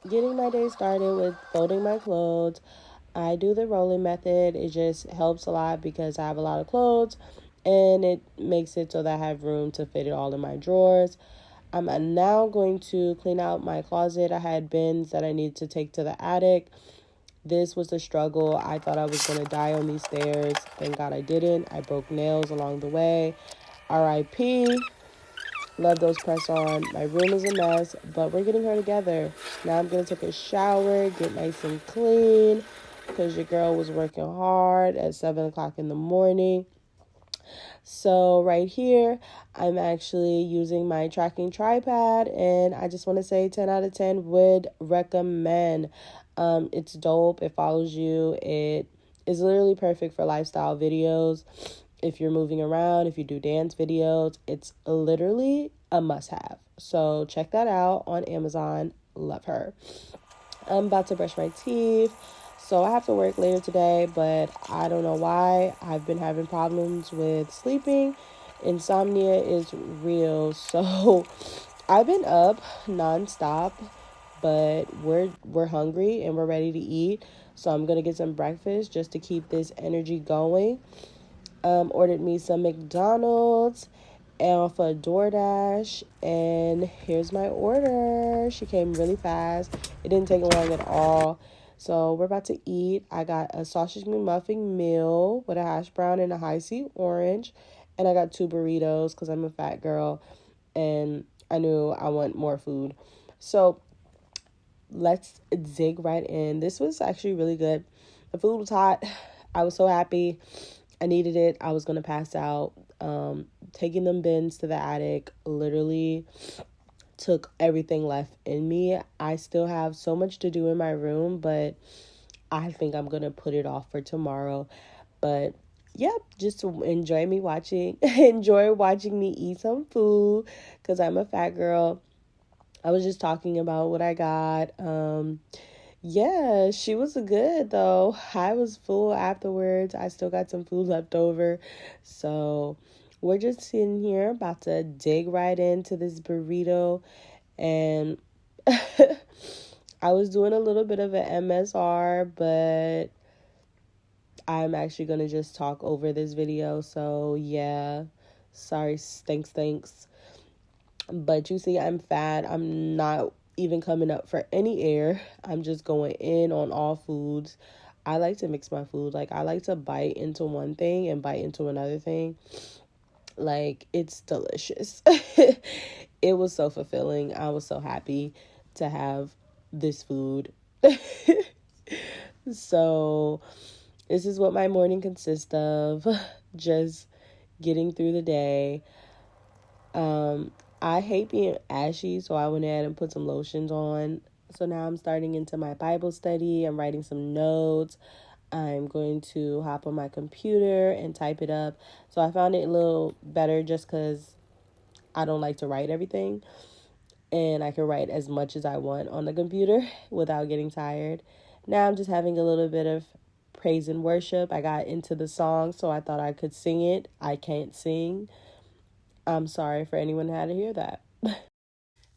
getting my day started with folding my clothes. I do the rolling method. It just helps a lot because I have a lot of clothes and it makes it so that I have room to fit it all in my drawers. I'm now going to clean out my closet. I had bins that I needed to take to the attic. This was the struggle. I thought I was going to die on these stairs. Thank God I didn't. I broke nails along the way. RIP. Love those press on. My room is a mess, but we're getting her together. Now I'm going to take a shower, get nice and clean because your girl was working hard at 7 o'clock in the morning. So right here, I'm actually using my tracking tripod, and I just want to say 10 out of 10 would recommend. It's dope. It follows you. It is literally perfect for lifestyle videos. If you're moving around, if you do dance videos, it's literally a must have. So check that out on Amazon. Love her. I'm about to brush my teeth. So I have to work later today, but I don't know why. I've been having problems with sleeping. Insomnia is real. So I've been up nonstop, but we're hungry and we're ready to eat. So I'm gonna get some breakfast just to keep this energy going. Ordered me some McDonald's off of DoorDash, and here's my order. She came really fast. It didn't take long at all. So we're about to eat. I got a sausage McMuffin meal with a hash brown and a high C orange, and I got two burritos because I'm a fat girl, and I knew I want more food. So let's dig right in. This was actually really good. The food was hot. I was so happy. I needed it. I was gonna pass out. Taking them bins to the attic literally took everything left in me. I still have so much to do in my room, but I think I'm gonna put it off for tomorrow. But yep, just to enjoy me watching, enjoy watching me eat some food because I'm a fat girl. I was just talking about what I got. Yeah, she was good though. I was full afterwards. I still got some food left over. So we're just sitting here about to dig right into this burrito. And I was doing a little bit of an MSR, but I'm actually going to just talk over this video. So yeah, sorry, thanks. But you see, I'm fat. I'm not even coming up for any air. I'm just going in on all foods. I like to mix my food. Like, I like to bite into one thing and bite into another thing. Like, it's delicious. It was so fulfilling. I was so happy to have this food. So, this is what my morning consists of. Just getting through the day. Um, I hate being ashy, so I went ahead and put some lotions on. So now I'm starting into my Bible study. I'm writing some notes. I'm going to hop on my computer and type it up. So I found it a little better just because I don't like to write everything. And I can write as much as I want on the computer without getting tired. Now I'm just having a little bit of praise and worship. I got into the song, so I thought I could sing it. I can't sing. I'm sorry for anyone who had to hear that.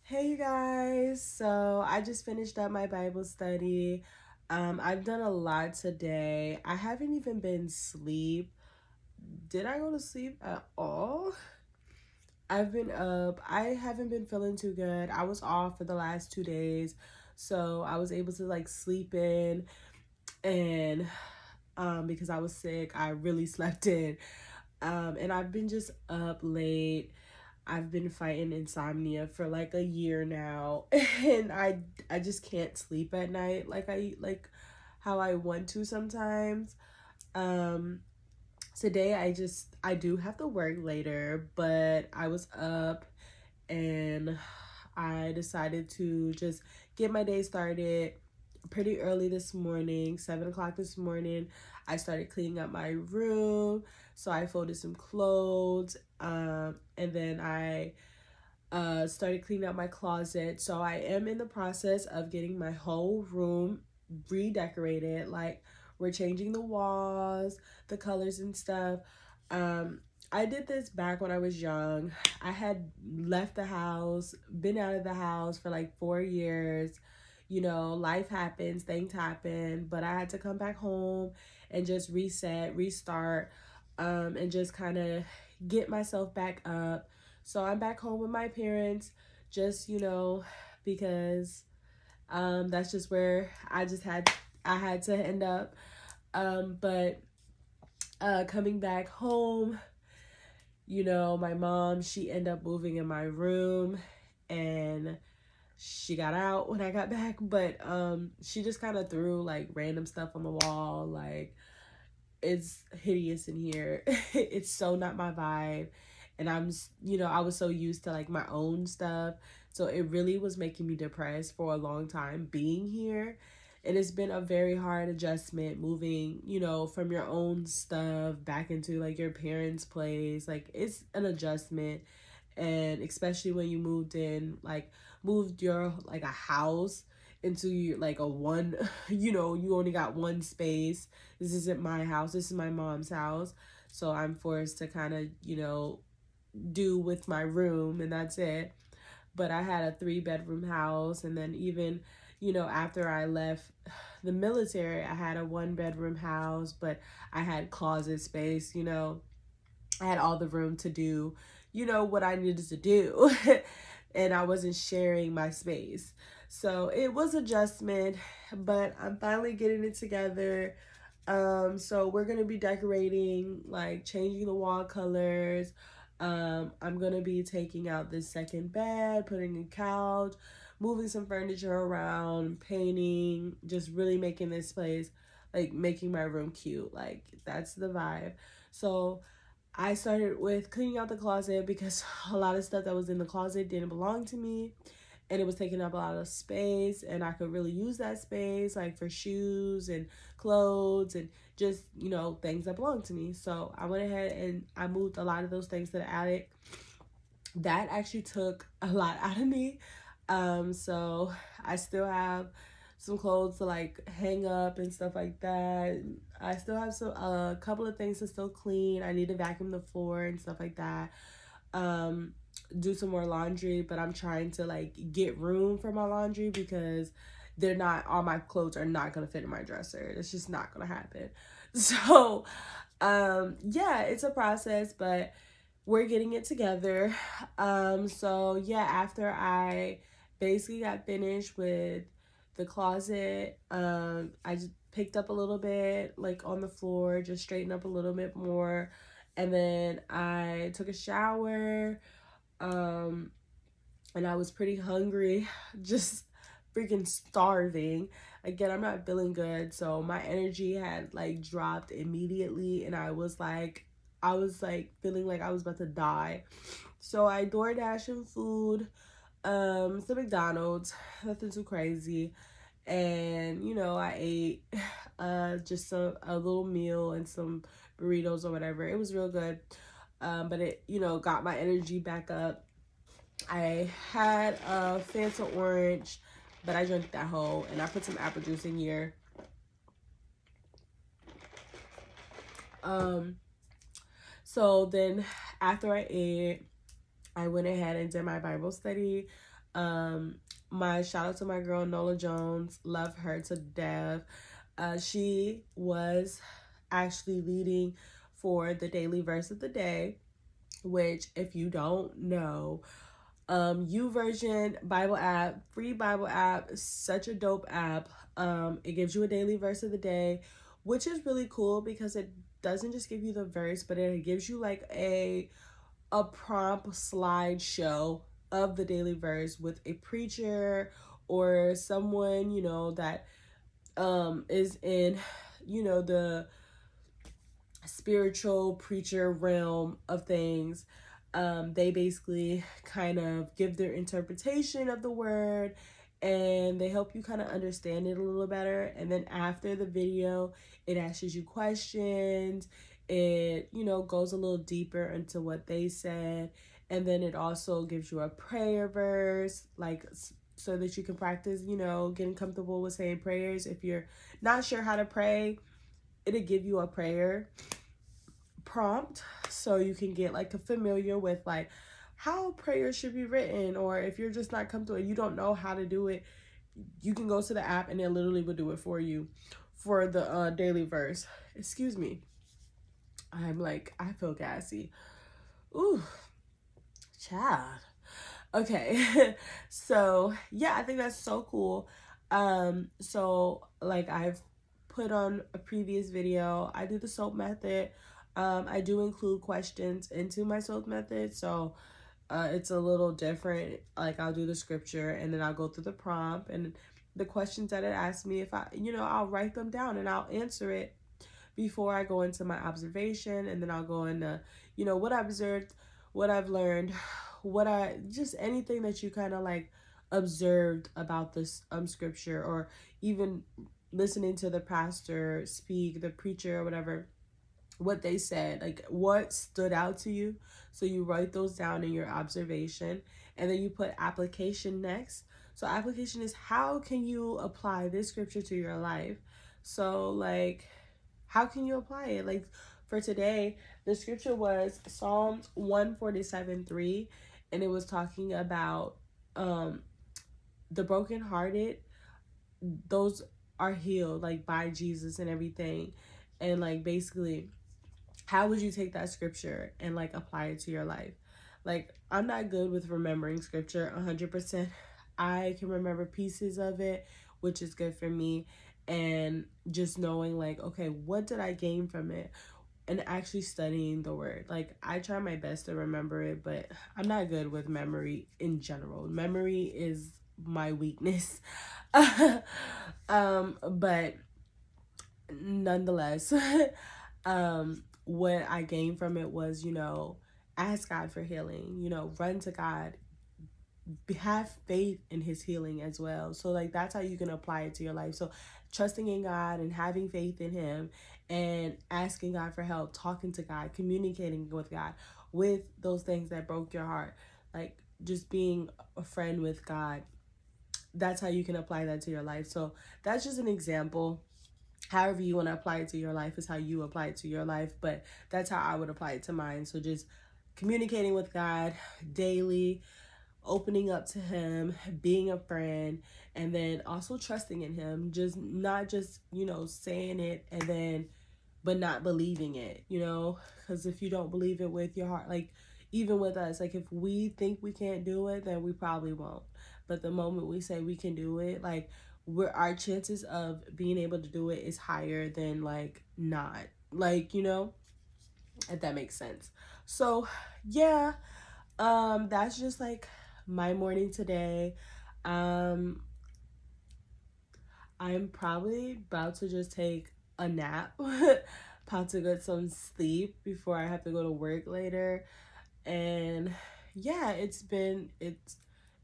Hey, you guys. So I just finished up my Bible study. I've done a lot today. I haven't even been sleep. Did I go to sleep at all? I've been up. I haven't been feeling too good. I was off for the last 2 days. So I was able to like sleep in, and because I was sick, I really slept in. And I've been just up late. I've been fighting insomnia for like a year now, and I just can't sleep at night like how I want to sometimes. Um Today I do have to work later, but I was up and I decided to just get my day started pretty early this morning, 7 o'clock this morning. I started cleaning up my room, so I folded some clothes, and then I started cleaning up my closet. So I am in the process of getting my whole room redecorated. Like, we're changing the walls, the colors and stuff. Um, I did this back when I was young. I had left the house, been out of the house for like 4 years. you know, life happens, things happen, but I had to come back home and just reset, restart, and just kind of get myself back up. So I'm back home with my parents, just, you know, because that's just where I had to end up. But coming back home, you know, my mom, she ended up moving in my room, and she got out when I got back, but she just kind of threw like random stuff on the wall. Like, it's hideous in here. It's so not my vibe. And you know, I was so used to like my own stuff. So it really was making me depressed for a long time being here. And it's been a very hard adjustment moving, you know, from your own stuff back into like your parents' place. Like, it's an adjustment. And especially when you moved your like a house into your like a one, you know, you only got one space. This isn't my house, this is my mom's house, so I'm forced to kind of, you know, do with my room, and that's it. But I had a 3-bedroom house, and then even, you know, after I left the military, I had a 1-bedroom house, but I had closet space, you know. I had all the room to do, you know, what I needed to do. And I wasn't sharing my space. So it was adjustment, but I'm finally getting it together. So we're gonna be decorating, like changing the wall colors. I'm gonna be taking out this second bed, putting a couch, moving some furniture around, painting, just really making this place, like making my room cute. Like, that's the vibe. So I started with cleaning out the closet because a lot of stuff that was in the closet didn't belong to me, and it was taking up a lot of space, and I could really use that space like for shoes and clothes and just, you know, things that belong to me. So I went ahead and I moved a lot of those things to the attic. That actually took a lot out of me. So I still have some clothes to like hang up and stuff like that. I still have some a couple of things to still clean. I need to vacuum the floor and stuff like that. Do some more laundry, but I'm trying to like get room for my laundry because they're not all my clothes are not gonna fit in my dresser. It's just not gonna happen. So yeah, it's a process, but we're getting it together. So yeah, after I basically got finished with the closet, I just picked up a little bit like on the floor, just straightened up a little bit more, and then I took a shower. Um, and I was pretty hungry, just freaking starving. Again, I'm not feeling good, so my energy had like dropped immediately, and I was like feeling like I was about to die. So I door dashing food, some McDonald's, nothing too crazy, and you know, I ate just a little meal and some burritos or whatever. It was real good, but it, you know, got my energy back up. I had a Fanta orange, but I drank that whole, and I put some apple juice in here. Um, so then after I ate, I went ahead and did my Bible study. Um, my shout out to my girl Nola Jones, love her to death. She was actually leading for the daily verse of the day, which, if you don't know, YouVersion Bible app, free Bible app, such a dope app. It gives you a daily verse of the day, which is really cool because it doesn't just give you the verse, but it gives you like a prompt slideshow of the daily verse with a preacher or someone, you know, that is in, you know, the spiritual preacher realm of things. They basically kind of give their interpretation of the word, and they help you kind of understand it a little better. And then after the video, it asks you questions. It, you know, goes a little deeper into what they said. And then it also gives you a prayer verse, like, so that you can practice, you know, getting comfortable with saying prayers. If you're not sure how to pray, it'll give you a prayer prompt so you can get like familiar with like how prayers should be written, or if you're just not comfortable, you don't know how to do it, you can go to the app and it literally will do it for you for the daily verse. Excuse me. I feel gassy. Ooh, child. Okay. So yeah, I think that's so cool. So like I've put on a previous video, I do the soap method. I do include questions into my soap method. So it's a little different. Like I'll do the scripture and then I'll go through the prompt and the questions that it asks me. If I'll write them down and I'll answer it before I go into my observation, and then I'll go into, what I observed, what I've learned, just anything that you kind of like observed about this scripture, or even listening to the pastor speak, the preacher or whatever, what they said, like what stood out to you. So you write those down in your observation, and then you put application next. So application is, how can you apply this scripture to your life? So like, how can you apply it? Like for today, the scripture was Psalms 147:3, and it was talking about the brokenhearted, those are healed like by Jesus and everything. And like basically, how would you take that scripture and like apply it to your life? Like I'm not good with remembering scripture 100%. I can remember pieces of it, which is good for me, and just knowing like, okay, what did I gain from it, and actually studying the word. Like I try my best to remember it, but I'm not good with memory in general. Memory is my weakness. But nonetheless, what I gained from it was, ask God for healing, run to God, have faith in his healing as well. So like that's how you can apply it to your life. So trusting in God and having faith in him, and asking God for help, talking to God, communicating with God with those things that broke your heart, like just being a friend with God. That's how you can apply that to your life. So that's just an example. However you want to apply it to your life is how you apply it to your life, but that's how I would apply it to mine. So just communicating with God daily, opening up to him, being a friend, and then also trusting in him. Just not just, saying it and then but not believing it, because if you don't believe it with your heart, like even with us, like if we think we can't do it, then we probably won't. But the moment we say we can do it, like our chances of being able to do it is higher than like not, like, if that makes sense. So yeah, that's just like my morning today. um I'm probably about to just take a nap, about to get some sleep before I have to go to work later. And yeah, it's been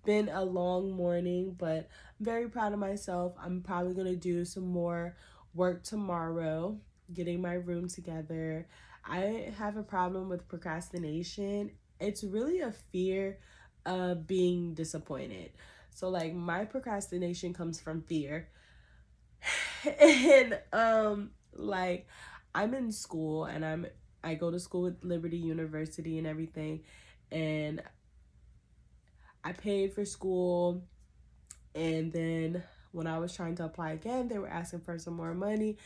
a long morning, but I'm very proud of myself. I'm probably gonna do some more work tomorrow, getting my room together. I have a problem with procrastination. It's really a fear of being disappointed. So like my procrastination comes from fear. And like I'm in school, and I go to school with Liberty University and everything, and I paid for school, and then when I was trying to apply again, they were asking for some more money,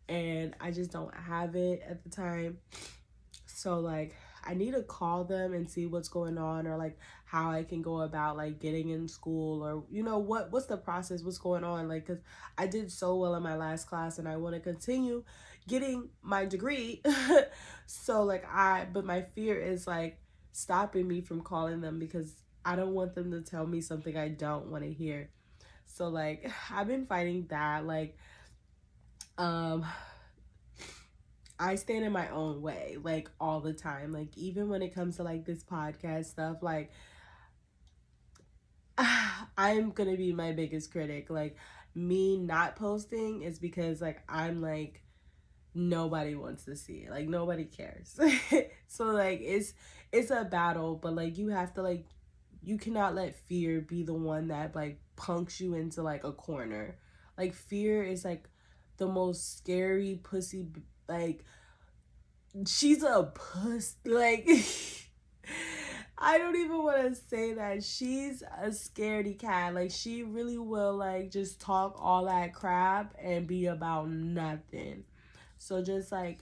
and I just don't have it at the time. So like I need to call them and see what's going on, or like how I can go about like getting in school, or what's the process, what's going on, like cuz I did so well in my last class and I want to continue getting my degree. So like but my fear is like stopping me from calling them, because I don't want them to tell me something I don't want to hear. So like I've been fighting that, like um I stand in my own way, like all the time. Like even when it comes to like this podcast stuff, like I'm gonna be my biggest critic. Like me not posting is because like I'm like nobody wants to see it. Like nobody cares. So like it's a battle, but like you have to like you cannot let fear be the one that like punks you into like a corner. Like fear is like the most scary pussy, like she's a puss, like I don't even want to say that. She's a scaredy cat. Like, she really will, like, just talk all that crap and be about nothing. So just, like,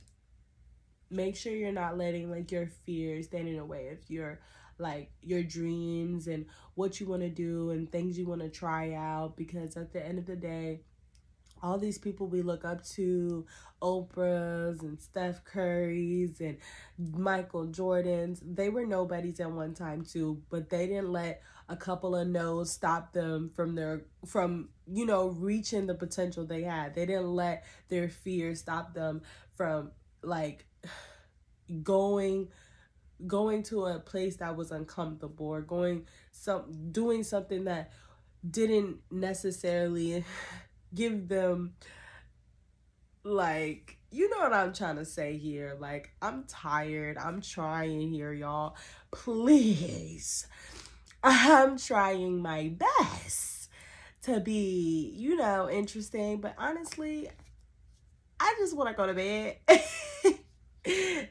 make sure you're not letting, like, your fears stand in the way of your, like, your dreams and what you want to do and things you want to try out. Because at the end of the day, all these people we look up to, Oprah's and Steph Curry's and Michael Jordan's, they were nobodies at one time too, but they didn't let a couple of no's stop them from reaching the potential they had. They didn't let their fear stop them from, like, going to a place that was uncomfortable, or doing something that didn't necessarily give them, like, you know what I'm trying to say here. Like, I'm tired. I'm trying here, y'all. Please. I'm trying my best to be, interesting. But honestly, I just want to go to bed.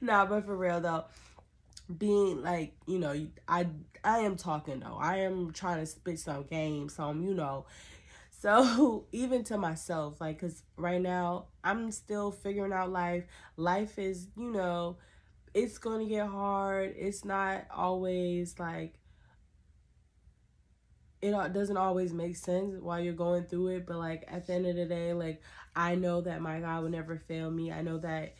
Nah, but for real though, being like, I am talking though. I am trying to spit some game, so even to myself, like, because right now I'm still figuring out life. Life is, it's going to get hard. It's not always like, doesn't always make sense while you're going through it. But, like, at the end of the day, like, I know that my God will never fail me. I know that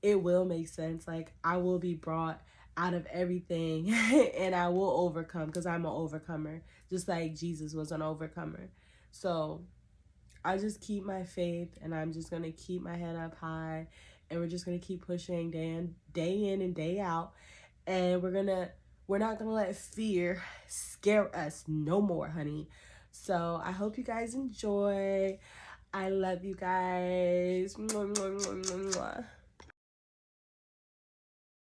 it will make sense. Like, I will be brought out of everything and I will overcome, because I'm an overcomer, just like Jesus was an overcomer. So I just keep my faith, and I'm just gonna keep my head up high, and we're just gonna keep pushing day in and day out, and we're not gonna let fear scare us no more, honey. So I hope you guys enjoy. I love you guys. Mwah, mwah, mwah, mwah, mwah.